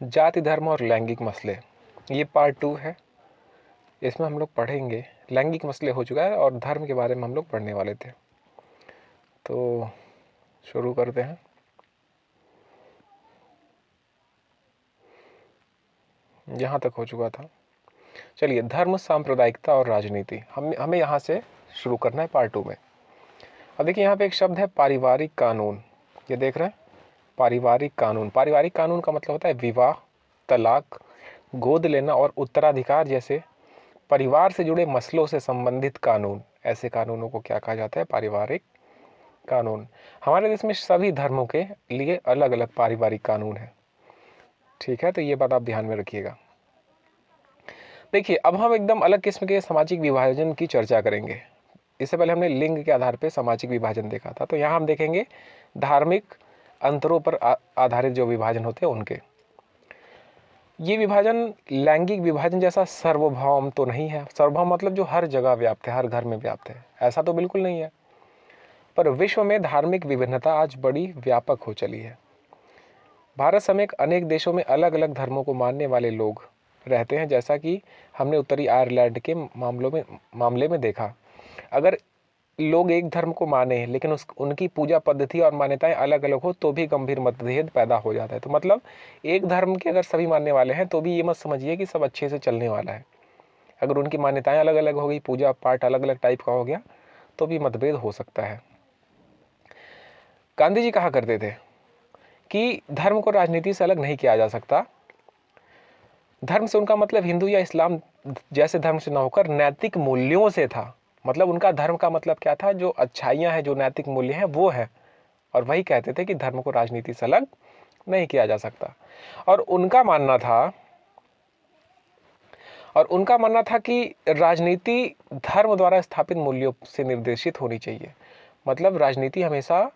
जाति धर्म और लैंगिक मसले, ये पार्ट 2 है। इसमें हम लोग पढ़ेंगे, लैंगिक मसले हो चुका है और धर्म के बारे में हम लोग पढ़ने वाले थे। तो शुरू करते हैं। यहाँ तक हो चुका था। चलिए, धर्म, सांप्रदायिकता और राजनीति, हमें यहाँ से शुरू करना है पार्ट 2 में। अब देखिए, यहाँ पे एक शब्द है पारिवारिक कानून। ये देख रहे हैं, पारिवारिक कानून। पारिवारिक कानून का मतलब होता है विवाह, तलाक, गोद लेना और उत्तराधिकार जैसे परिवार से जुड़े मसलों से संबंधित कानून। ऐसे कानूनों को क्या कहा जाता है? पारिवारिक कानून। हमारे देश में सभी धर्मों के लिए अलग अलग पारिवारिक कानून है। ठीक है, तो ये बात आप ध्यान में रखिएगा। देखिए, अब हम एकदम अलग किस्म के सामाजिक विभाजन की चर्चा करेंगे। इससे पहले हमने लिंग के आधार पर सामाजिक विभाजन देखा था, तो यहाँ हम देखेंगे धार्मिक अंतरों पर आधारित जो विभाजन होते हैं उनके। ये विभाजन लैंगिक विभाजन जैसा सार्वभौम तो नहीं है। सार्वभौम मतलब जो हर जगह व्याप्त है, हर घर में व्याप्त है, ऐसा तो बिल्कुल नहीं है। पर विश्व में धार्मिक विभिन्नता आज बड़ी व्यापक हो चली है। भारत समेत अनेक देशों में अलग अलग धर्मों को मानने वाले लोग रहते हैं, जैसा कि हमने उत्तरी आयरलैंड के मामले में देखा। अगर लोग एक धर्म को माने लेकिन उनकी पूजा पद्धति और मान्यताएं अलग अलग हो तो भी गंभीर मतभेद पैदा हो जाता है। तो मतलब एक धर्म के अगर सभी मानने वाले हैं तो भी ये मत समझिए कि सब अच्छे से चलने वाला है। अगर उनकी मान्यताएं अलग अलग हो गई, पूजा पाठ अलग अलग टाइप का हो गया, तो भी मतभेद हो सकता है। गांधी जी कहा करते थे कि धर्म को राजनीति से अलग नहीं किया जा सकता। धर्म से उनका मतलब हिंदू या इस्लाम जैसे धर्म से न होकर नैतिक मूल्यों से था। मतलब उनका धर्म का मतलब क्या था? जो अच्छाइयाँ हैं, जो नैतिक मूल्य हैं, वो है। और वही कहते थे कि धर्म को राजनीति से अलग नहीं किया जा सकता। और उनका मानना था कि राजनीति धर्म द्वारा स्थापित मूल्यों से निर्देशित होनी चाहिए। मतलब राजनीति हमेशा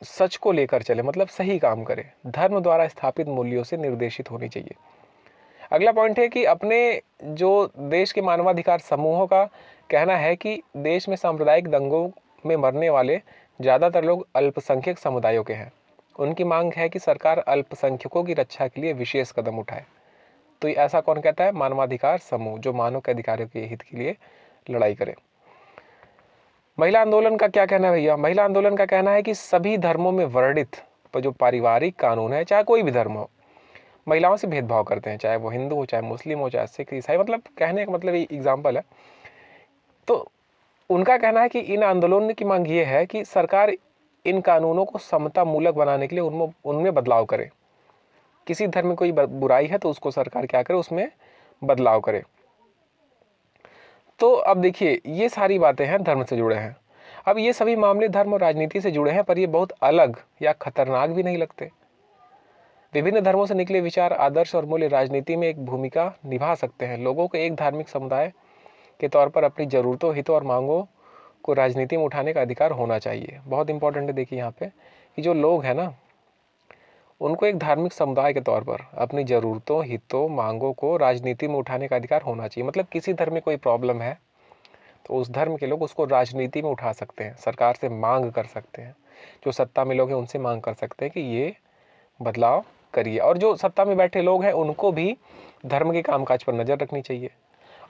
सच को लेकर चले, मतलब सही काम करे, धर्म द्वारा स्थापित मूल्यों से निर्देशित होनी चाहिए। अगला पॉइंट है कि अपने जो देश के मानवाधिकार समूहों का कहना है कि देश में सांप्रदायिक दंगों में मरने वाले ज़्यादातर लोग अल्पसंख्यक समुदायों के हैं। उनकी मांग है कि सरकार अल्पसंख्यकों की रक्षा के लिए विशेष कदम उठाए। तो ऐसा कौन कहता है? मानवाधिकार समूह, जो मानव के अधिकारों के हित के लिए लड़ाई करे। महिला आंदोलन का क्या कहना है भैया? महिला आंदोलन का कहना है कि सभी धर्मों में वर्णित जो पारिवारिक कानून है, चाहे कोई भी धर्म हो, महिलाओं से भेदभाव करते हैं, चाहे वो हिंदू हो, चाहे मुस्लिम हो, चाहे सिख, ईसाई। मतलब कहने का मतलब एग्जाम्पल है। तो उनका कहना है कि इन आंदोलन की मांग ये है कि सरकार इन कानूनों को समता मूलक बनाने के लिए उनमें बदलाव करे। किसी धर्म में कोई बुराई है तो उसको सरकार क्या करे? उसमें बदलाव करे। तो अब देखिए, ये सारी बातें हैं धर्म से जुड़े हैं। अब ये सभी मामले धर्म और राजनीति से जुड़े हैं, पर ये बहुत अलग या खतरनाक भी नहीं लगते। विभिन्न धर्मों से निकले विचार, आदर्श और मूल्य राजनीति में एक भूमिका निभा सकते हैं। लोगों को एक धार्मिक समुदाय के तौर पर अपनी ज़रूरतों, हितों और मांगों को राजनीति में उठाने का अधिकार होना चाहिए। बहुत इंपॉर्टेंट है। देखिए यहाँ पे कि जो लोग हैं ना, उनको एक धार्मिक समुदाय के तौर पर अपनी ज़रूरतों, हितों, मांगों को राजनीति में उठाने का अधिकार होना चाहिए। मतलब किसी धर्म में कोई प्रॉब्लम है तो उस धर्म के लोग उसको राजनीति में उठा सकते हैं, सरकार से मांग कर सकते हैं। जो सत्ता में लोग हैं उनसे मांग कर सकते हैं कि ये बदलाव करिए। और जो सत्ता में बैठे लोग हैं उनको भी धर्म के कामकाज पर नज़र रखनी चाहिए।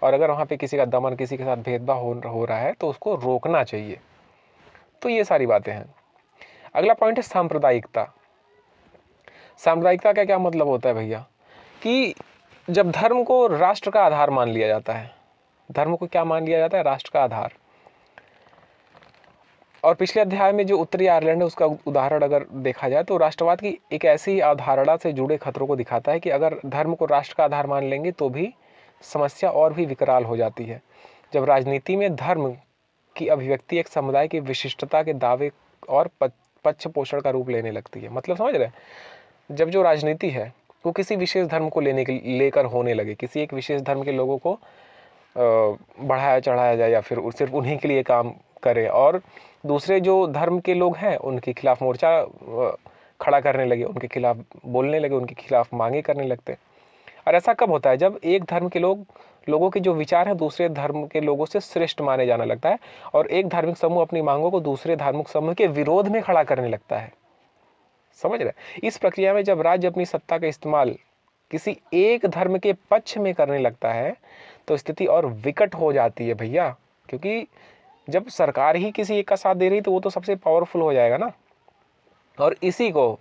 और अगर वहाँ पे किसी का दमन, किसी के साथ भेदभाव हो रहा है तो उसको रोकना चाहिए। तो ये सारी बातें हैं। अगला पॉइंट है सांप्रदायिकता। सांप्रदायिकता का क्या मतलब होता है भैया? कि जब धर्म को राष्ट्र का आधार मान लिया जाता है। धर्म को क्या मान लिया जाता है? राष्ट्र का आधार। और पिछले अध्याय में जो उत्तरी आयरलैंड है उसका उदाहरण अगर देखा जाए तो राष्ट्रवाद की एक ऐसी अवधारणा से जुड़े खतरों को दिखाता है कि अगर धर्म को राष्ट्र का आधार मान लेंगे तो भी समस्या और भी विकराल हो जाती है। जब राजनीति में धर्म की अभिव्यक्ति एक समुदाय की विशिष्टता के दावे और पक्ष पोषण का रूप लेने लगती है। मतलब समझ रहे हैं? जब जो राजनीति है वो किसी विशेष धर्म को लेकर होने लगे, किसी एक विशेष धर्म के लोगों को बढ़ाया चढ़ाया जाए या फिर सिर्फ उन्हीं के लिए काम करे, और दूसरे जो धर्म के लोग हैं उनके खिलाफ मोर्चा खड़ा करने लगे, उनके खिलाफ बोलने लगे, उनके खिलाफ मांगे करने लगते। और ऐसा कब होता है? जब एक धर्म के लोगों के जो विचार हैं दूसरे धर्म के लोगों से श्रेष्ठ माने जाने लगता है, और एक धार्मिक समूह अपनी मांगों को दूसरे धार्मिक समूह के विरोध में खड़ा करने लगता है। समझ रहे? इस प्रक्रिया में जब राज्य अपनी सत्ता का इस्तेमाल किसी एक धर्म के पक्ष में करने लगता है तो स्थिति और विकट हो जाती है भैया, क्योंकि जब सरकार ही किसी एक का साथ दे रही तो वो तो सबसे पावरफुल हो जाएगा ना। और इसी को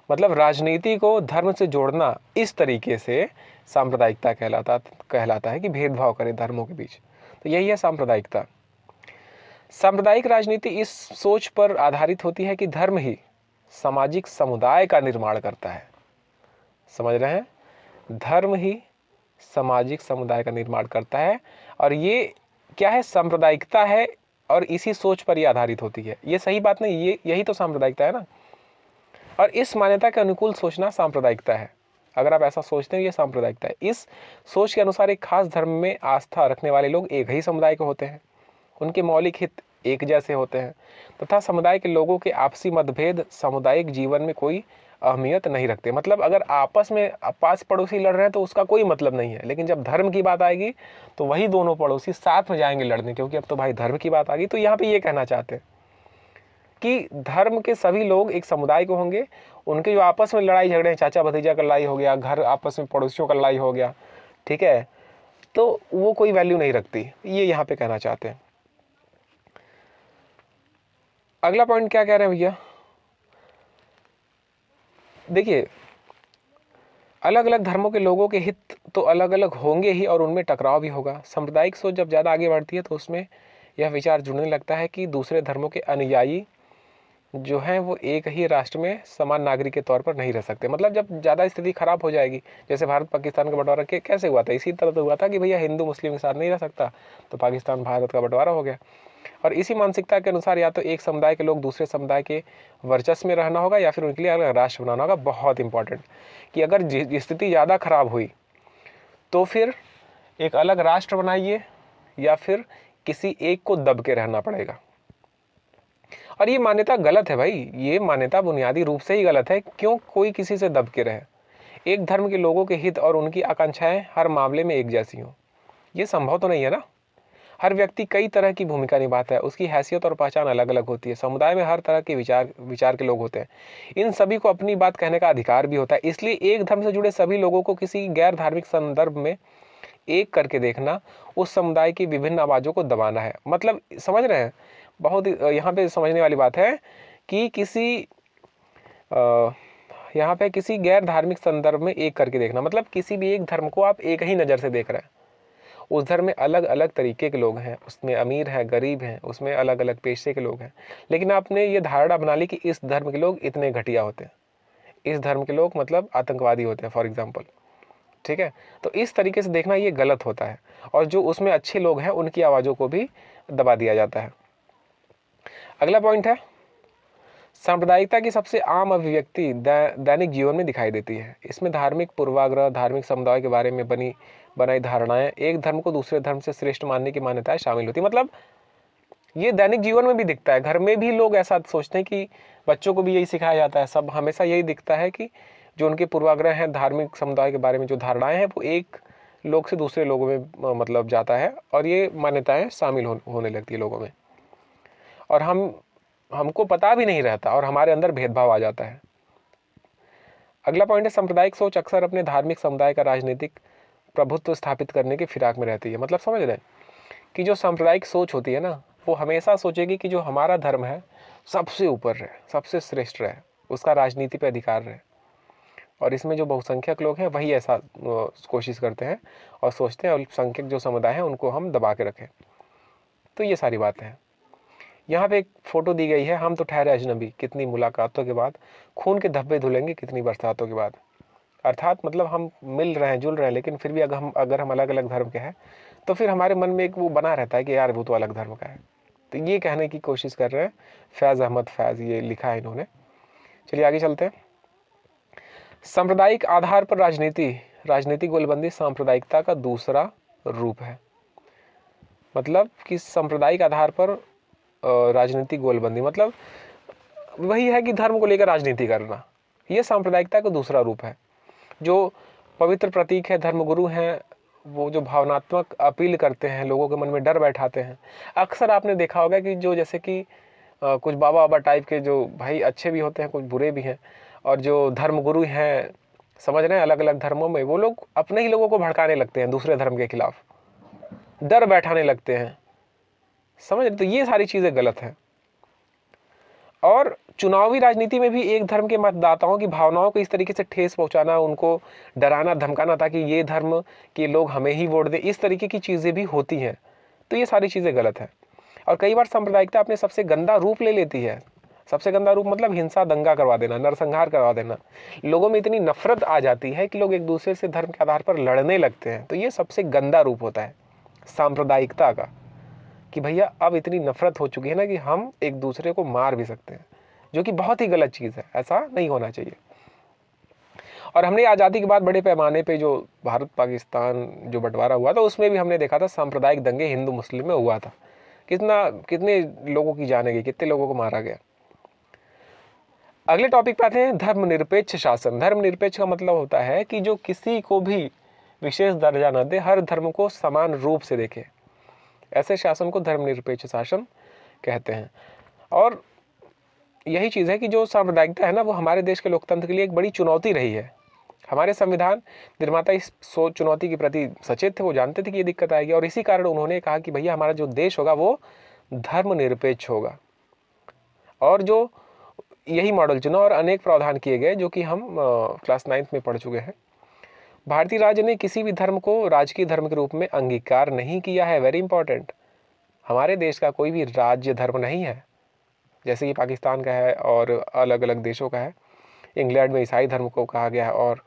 मतलब राजनीति को धर्म से जोड़ना इस तरीके से सांप्रदायिकता कहलाता है कि भेदभाव करें धर्मों के बीच। तो यही है सांप्रदायिकता। सांप्रदायिक राजनीति इस सोच पर आधारित होती है कि धर्म ही सामाजिक समुदाय का निर्माण करता है। समझ रहे हैं? धर्म ही सामाजिक समुदाय का निर्माण करता है, और ये क्या है? सांप्रदायिकता है, और इसी सोच पर ही आधारित होती है। ये सही बात नहीं, ये यही तो सांप्रदायिकता है ना। और इस मान्यता के अनुकूल सोचना सांप्रदायिकता है। अगर आप ऐसा सोचते हैं ये सांप्रदायिकता है। इस सोच के अनुसार एक खास धर्म में आस्था रखने वाले लोग एक ही समुदाय के होते हैं, उनके मौलिक हित एक जैसे होते हैं तथा समुदाय के लोगों के आपसी मतभेद सामुदायिक जीवन में कोई अहमियत नहीं रखते। मतलब अगर आपस में पास पड़ोसी लड़ रहे हैं तो उसका कोई मतलब नहीं है, लेकिन जब धर्म की बात आएगी तो वही दोनों पड़ोसी साथ में जाएंगे लड़ने, क्योंकि अब तो भाई धर्म की बात आ गई। तो यहाँ पे ये कहना चाहते हैं कि धर्म के सभी लोग एक समुदाय को होंगे, उनके जो आपस में लड़ाई झगड़े हैं, चाचा भतीजा का लड़ाई हो गया, घर आपस में पड़ोसियों का लड़ाई हो गया, ठीक है, तो वो कोई वैल्यू नहीं रखती। ये यहाँ पे कहना चाहते हैं। अगला पॉइंट क्या कह रहे हैं भैया? देखिए, अलग अलग धर्मों के लोगों के हित तो अलग अलग होंगे ही, और उनमें टकराव भी होगा। सांप्रदायिक सोच जब ज़्यादा आगे बढ़ती है तो उसमें यह विचार जुड़ने लगता है कि दूसरे धर्मों के अनुयायी जो हैं वो एक ही राष्ट्र में समान नागरिक के तौर पर नहीं रह सकते। मतलब जब ज़्यादा स्थिति खराब हो जाएगी, जैसे भारत पाकिस्तान का बंटवारा कैसे हुआ था? इसी तरह तो हुआ था कि भैया हिंदू मुस्लिम के साथ नहीं रह सकता, तो पाकिस्तान भारत का बंटवारा हो गया। और इसी मानसिकता के अनुसार या तो एक समुदाय के लोग दूसरे समुदाय के वर्चस्व में रहना होगा, या फिर उनके लिए अलग राष्ट्र बनाना होगा। बहुत इंपॉर्टेंट कि अगर स्थिति ज़्यादा खराब हुई तो फिर एक अलग राष्ट्र बनाइए, या फिर किसी एक को दब के रहना पड़ेगा। और ये मान्यता गलत है भाई, ये मान्यता बुनियादी रूप से ही गलत है। क्यों कोई किसी से दब के रहे? एक धर्म के लोगों के हित और उनकी आकांक्षाएं हर मामले में एक जैसी हों, ये संभव तो नहीं है ना। हर व्यक्ति कई तरह की भूमिका निभाता है, उसकी हैसियत और पहचान अलग अलग होती है। समुदाय में हर तरह के विचार के लोग होते हैं, इन सभी को अपनी बात कहने का अधिकार भी होता है। इसलिए एक धर्म से जुड़े सभी लोगों को किसी गैर धार्मिक संदर्भ में एक करके देखना उस समुदाय की विभिन्न आवाज़ों को दबाना है। मतलब समझ रहे हैं? बहुत यहाँ पे समझने वाली बात है कि यहाँ पे किसी गैर धार्मिक संदर्भ में एक करके देखना, मतलब किसी भी एक धर्म को आप एक ही नज़र से देख रहे हैं। उस धर्म में अलग अलग तरीके के लोग हैं, उसमें अमीर हैं, गरीब हैं, उसमें अलग अलग पेशे के लोग हैं, लेकिन आपने ये धारणा बना ली कि इस धर्म के लोग इतने घटिया होते हैं, इस धर्म के लोग मतलब आतंकवादी होते हैं फॉर एग्जाम्पल, ठीक है। तो इस तरीके से देखना ये गलत होता है, और जो उसमें अच्छे लोग हैं उनकी आवाज़ों को भी दबा दिया जाता है। अगला पॉइंट है, सांप्रदायिकता की सबसे आम अभिव्यक्ति दैनिक जीवन में दिखाई देती है। इसमें धार्मिक पूर्वाग्रह, धार्मिक समुदाय के बारे में बनाई धारणाएं, एक धर्म को दूसरे धर्म से श्रेष्ठ मानने की मान्यताएं शामिल होती है। मतलब ये दैनिक जीवन में भी दिखता है, घर में भी लोग ऐसा सोचते हैं कि बच्चों को भी यही सिखाया जाता है। सब हमेशा यही दिखता है कि जो उनके पूर्वाग्रह हैं, धार्मिक समुदाय के बारे में जो धारणाएं हैं, वो एक लोग से दूसरे लोगों में मतलब जाता है, और ये मान्यताएं शामिल होने लगती है लोगों में, और हमको पता भी नहीं रहता, और हमारे अंदर भेदभाव आ जाता है। अगला पॉइंट है, सांप्रदायिक सोच अक्सर अपने धार्मिक समुदाय का राजनीतिक प्रभुत्व स्थापित करने की फिराक में रहती है। मतलब समझ रहे हैं कि जो सांप्रदायिक सोच होती है ना, वो हमेशा सोचेगी कि जो हमारा धर्म है सबसे ऊपर रहे, सबसे श्रेष्ठ रहे, उसका राजनीति पे अधिकार रहे। और इसमें जो बहुसंख्यक लोग हैं वही ऐसा कोशिश करते हैं और सोचते हैं अल्पसंख्यक जो समुदाय है उनको हम दबा के रखें। तो ये सारी बातें हैं। यहाँ पे एक फ़ोटो दी गई है, हम तो ठहरे अजनबी, कितनी मुलाकातों के बाद खून के धब्बे धुलेंगे कितनी बरसातों के बाद। अर्थात मतलब हम मिल रहे हैं, जुल रहे हैं, लेकिन फिर भी अगर हम अलग अलग धर्म के हैं तो फिर हमारे मन में एक वो बना रहता है कि यार वो तो अलग धर्म का है। तो ये कहने की कोशिश कर रहे हैं फैज़ अहमद फैज़, ये लिखा है इन्होंने। चलिए आगे चलते हैं। सांप्रदायिक आधार पर राजनीतिक गोलबंदी सांप्रदायिकता का दूसरा रूप है। मतलब कि सांप्रदायिक आधार पर राजनीतिक गोलबंदी मतलब वही है कि धर्म को लेकर राजनीति करना, ये सांप्रदायिकता का दूसरा रूप है। जो पवित्र प्रतीक है, धर्मगुरु हैं, वो जो भावनात्मक अपील करते हैं, लोगों के मन में डर बैठाते हैं। अक्सर आपने देखा होगा कि जो जैसे कि कुछ बाबा टाइप के जो भाई अच्छे भी होते हैं, कुछ बुरे भी हैं, और जो धर्मगुरु हैं, समझ रहे हैं, अलग अलग धर्मों में, वो लोग अपने ही लोगों को भड़काने लगते हैं दूसरे धर्म के खिलाफ, डर बैठाने लगते हैं, समझ रहे। तो ये सारी चीज़ें गलत हैं। और चुनावी राजनीति में भी एक धर्म के मतदाताओं की भावनाओं को इस तरीके से ठेस पहुंचाना, उनको डराना धमकाना ताकि ये धर्म के लोग हमें ही वोट दें, इस तरीके की चीज़ें भी होती हैं। तो ये सारी चीज़ें गलत हैं। और कई बार सांप्रदायिकता अपने सबसे गंदा रूप ले लेती है। सबसे गंदा रूप मतलब हिंसा, दंगा करवा देना, नरसंहार करवा देना। लोगों में इतनी नफरत आ जाती है कि लोग एक दूसरे से धर्म के आधार पर लड़ने लगते हैं। तो ये सबसे गंदा रूप होता है सांप्रदायिकता का, कि भैया अब इतनी नफरत हो चुकी है ना कि हम एक दूसरे को मार भी सकते हैं, जो कि बहुत ही गलत चीज़ है। ऐसा नहीं होना चाहिए। और हमने आज़ादी के बाद बड़े पैमाने पे जो भारत पाकिस्तान जो बंटवारा हुआ था, उसमें भी हमने देखा था सांप्रदायिक दंगे हिंदू मुस्लिम में हुआ था। कितने लोगों की जाने गई, कितने लोगों को मारा गया। अगले टॉपिक पे आते हैं, धर्मनिरपेक्ष शासन। धर्मनिरपेक्ष का मतलब होता है कि जो किसी को भी विशेष दर्जा न दे, हर धर्म को समान रूप से देखे, ऐसे शासन को धर्मनिरपेक्ष शासन कहते हैं। और यही चीज़ है कि जो सांप्रदायिकता है ना, वो हमारे देश के लोकतंत्र के लिए एक बड़ी चुनौती रही है। हमारे संविधान निर्माता इस चुनौती के प्रति सचेत थे, वो जानते थे कि ये दिक्कत आएगी, और इसी कारण उन्होंने कहा कि भैया हमारा जो देश होगा वो धर्मनिरपेक्ष होगा। और जो यही मॉडल चुना और अनेक प्रावधान किए गए, जो कि हम क्लास 9th में पढ़ चुके हैं। भारतीय राज्य ने किसी भी धर्म को राजकीय धर्म के रूप में अंगीकार नहीं किया है। Very important. हमारे देश का कोई भी राज्य धर्म नहीं है, जैसे कि पाकिस्तान का है और अलग अलग देशों का है। इंग्लैंड में ईसाई धर्म को कहा गया है, और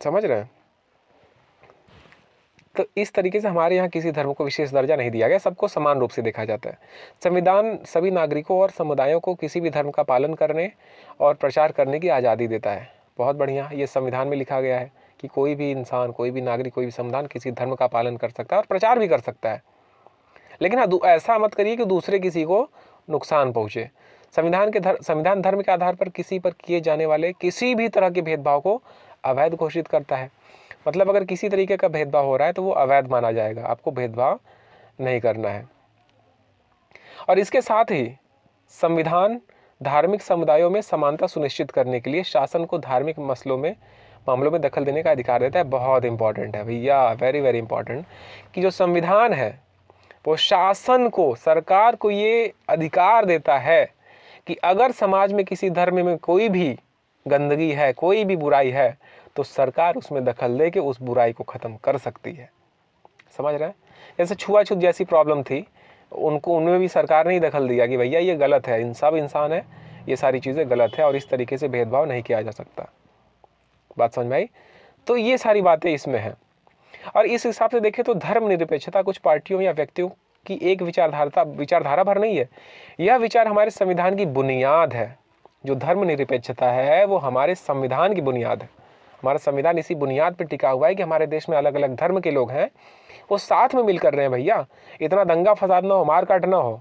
समझ रहे हैं। तो इस तरीके से हमारे यहाँ किसी धर्म को विशेष दर्जा नहीं दिया गया, सबको समान रूप से देखा जाता है। संविधान सभी नागरिकों और समुदायों को किसी भी धर्म का पालन करने और प्रचार करने की आज़ादी देता है। बहुत बढ़िया, ये संविधान में लिखा गया है कि कोई भी इंसान, कोई भी नागरिक, कोई भी समुदाय किसी धर्म का पालन कर सकता है और प्रचार भी कर सकता है। लेकिन हाँ, ऐसा मत करिए कि दूसरे किसी को नुकसान पहुँचे। संविधान धर्म के आधार पर किसी पर किए जाने वाले किसी भी तरह के भेदभाव को अवैध घोषित करता है। मतलब अगर किसी तरीके का भेदभाव हो रहा है तो वो अवैध माना जाएगा, आपको भेदभाव नहीं करना है। और इसके साथ ही संविधान धार्मिक समुदायों में समानता सुनिश्चित करने के लिए शासन को धार्मिक मामलों में दखल देने का अधिकार देता है। बहुत इंपॉर्टेंट है भैया, वेरी वेरी इंपॉर्टेंट, कि जो संविधान है वो शासन को, सरकार को ये अधिकार देता है कि अगर समाज में किसी धर्म में कोई भी गंदगी है, कोई भी बुराई है, तो सरकार उसमें दखल दे के उस बुराई को ख़त्म कर सकती है। समझ रहे हैं। जैसे छुआछूत जैसी प्रॉब्लम थी, उनमें भी सरकार ने ही दखल दिया कि भैया ये गलत है, इन सब इंसान है, ये सारी चीज़ें गलत है और इस तरीके से भेदभाव नहीं किया जा सकता। बात समझ में आई। तो ये सारी बातें इसमें हैं। और इस हिसाब से देखें तो धर्मनिरपेक्षता कुछ पार्टियों या व्यक्तियों की एक विचारधारा भर नहीं है। यह विचार हमारे संविधान की बुनियाद है। जो धर्मनिरपेक्षता है वो हमारे संविधान की बुनियाद है। हमारा संविधान इसी बुनियाद पर टिका हुआ है कि हमारे देश में अलग अलग धर्म के लोग हैं, वो साथ में मिल कर रहे हैं भैया, इतना दंगा फसाद ना हो, मार काट ना हो।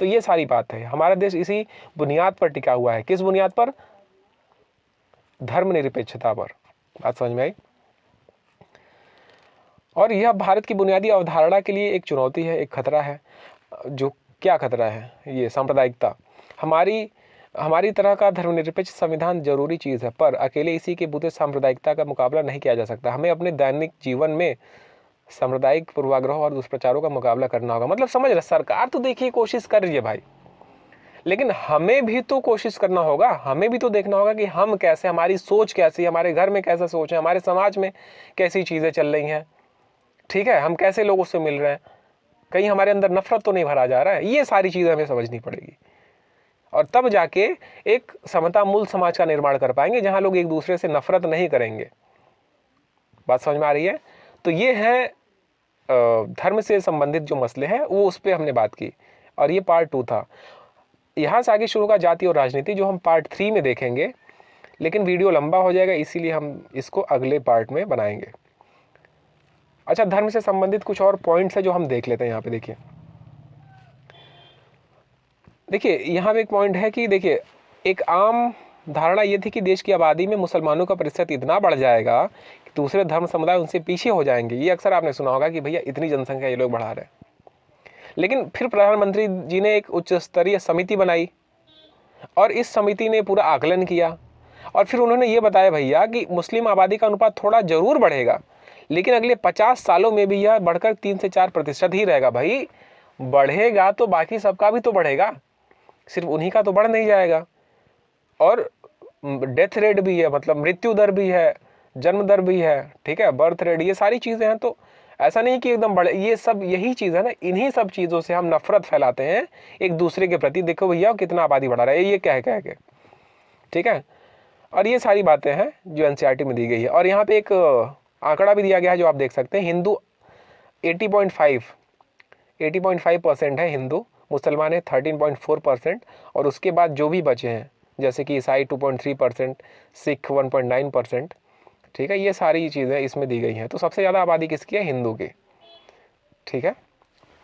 तो ये सारी बात है। हमारा देश इसी बुनियाद पर टिका हुआ है। किस बुनियाद पर? धर्मनिरपेक्षता पर। बात समझ में आई। और यह भारत की बुनियादी अवधारणा के लिए एक चुनौती है, एक खतरा है। जो क्या खतरा है? ये सांप्रदायिकता। हमारी तरह का धर्मनिरपेक्ष संविधान जरूरी चीज़ है, पर अकेले इसी के बूते सांप्रदायिकता का मुकाबला नहीं किया जा सकता। हमें अपने दैनिक जीवन में सांप्रदायिक पूर्वाग्रह और दुष्प्रचारों का मुकाबला करना होगा। मतलब समझ रहे, सरकार तो देखिए कोशिश कर रही है भाई, लेकिन हमें भी तो कोशिश करना होगा। हमें भी तो देखना होगा कि हम कैसे, हमारी सोच कैसी, हमारे घर में कैसा सोच है, हमारे समाज में कैसी चीज़ें चल रही हैं, ठीक है, हम कैसे लोगों से मिल रहे हैं, कहीं हमारे अंदर नफरत तो नहीं भरा जा रहा है। ये सारी चीज़ें हमें समझनी पड़ेगी, और तब जाके एक समता मूल समाज का निर्माण कर पाएंगे, जहां लोग एक दूसरे से नफरत नहीं करेंगे। बात समझ में आ रही है। तो ये है धर्म से संबंधित जो मसले हैं, वो उस पर हमने बात की, और ये पार्ट 2 था। यहाँ से आगे शुरू का जाति और राजनीति, जो हम पार्ट 3 में देखेंगे, लेकिन वीडियो लंबा हो जाएगा, इसीलिए हम इसको अगले पार्ट में बनाएंगे। अच्छा, धर्म से संबंधित कुछ और पॉइंट्स है जो हम देख लेते हैं। यहाँ पे देखिए यहाँ पे एक पॉइंट है कि देखिए, एक आम धारणा ये थी कि देश की आबादी में मुसलमानों का प्रतिशत इतना बढ़ जाएगा कि दूसरे धर्म समुदाय उनसे पीछे हो जाएंगे। ये अक्सर आपने सुना होगा कि भैया इतनी जनसंख्या ये लोग बढ़ा रहे हैं। लेकिन फिर प्रधानमंत्री जी ने एक उच्च स्तरीय समिति बनाई, और इस समिति ने पूरा आकलन किया और फिर उन्होंने ये बताया भैया कि मुस्लिम आबादी का अनुपात थोड़ा जरूर बढ़ेगा, लेकिन अगले 50 सालों में भी यह बढ़कर 3 से 4% ही रहेगा। भाई बढ़ेगा तो बाकी सबका भी तो बढ़ेगा, सिर्फ उन्हीं का तो बढ़ नहीं जाएगा। और डेथ रेट भी है, मतलब मृत्यु दर भी है, जन्म दर भी है, ठीक है, बर्थ रेट, ये सारी चीज़ें हैं। तो ऐसा नहीं कि एकदम बढ़े, ये सब यही चीज़ है ना, इन्हीं सब चीज़ों से हम नफरत फैलाते हैं एक दूसरे के प्रति। देखो भैया कितना आबादी बढ़ा रहा है ये कह कह के, ठीक है। और ये सारी बातें हैं जो एनसीईआरटी में दी गई है। और यहाँ पे एक आंकड़ा भी दिया गया है जो आप देख सकते हैं, हिंदू 80.5% है हिंदू, मुसलमान है 13.4%, और उसके बाद जो भी बचे हैं जैसे कि ईसाई 2.3%, सिख 1.9%, ठीक है। ये सारी चीज़ें इसमें दी गई हैं। तो सबसे ज़्यादा आबादी किसकी है? हिंदू की, ठीक है।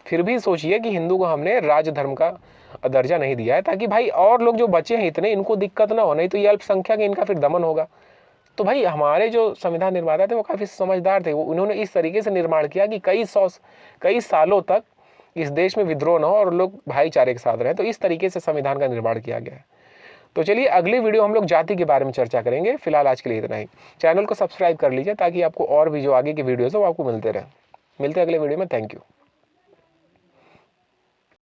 फिर भी सोचिए कि हिंदू को हमने राज्य धर्म का दर्जा नहीं दिया है, ताकि भाई और लोग जो बचे हैं इतने, इनको दिक्कत ना हो, नहीं तो ये अल्पसंख्यक इनका फिर दमन होगा। तो भाई हमारे जो संविधान निर्माता थे वो काफ़ी समझदार थे, वो उन्होंने इस तरीके से निर्माण किया कि कई सालों तक इस देश में विद्रोह न हो और लोग भाईचारे के साथ रहें। तो इस तरीके से संविधान का निर्माण किया गया है। तो चलिए अगली वीडियो हम लोग जाति के बारे में चर्चा करेंगे। फिलहाल आज के लिए इतना ही। चैनल को सब्सक्राइब कर लीजिए ताकि आपको और भी जो आगे की वीडियोज़ है वो आपको मिलते रहे। मिलते हैं अगले वीडियो में। Thank you.